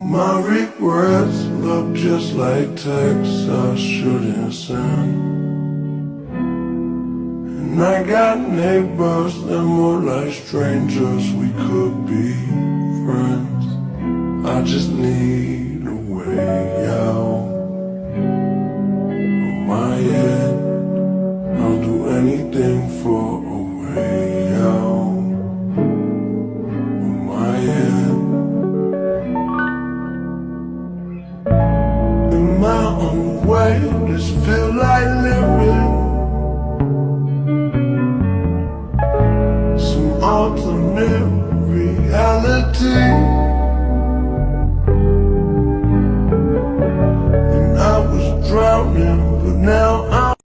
My regrets look just like texts I shouldn't send. And I got neighbors, they're more like strangers, we could be friends. I just need a way out of my head. I'll do anything for a way out of my head. In my own way, this feel like living some alternate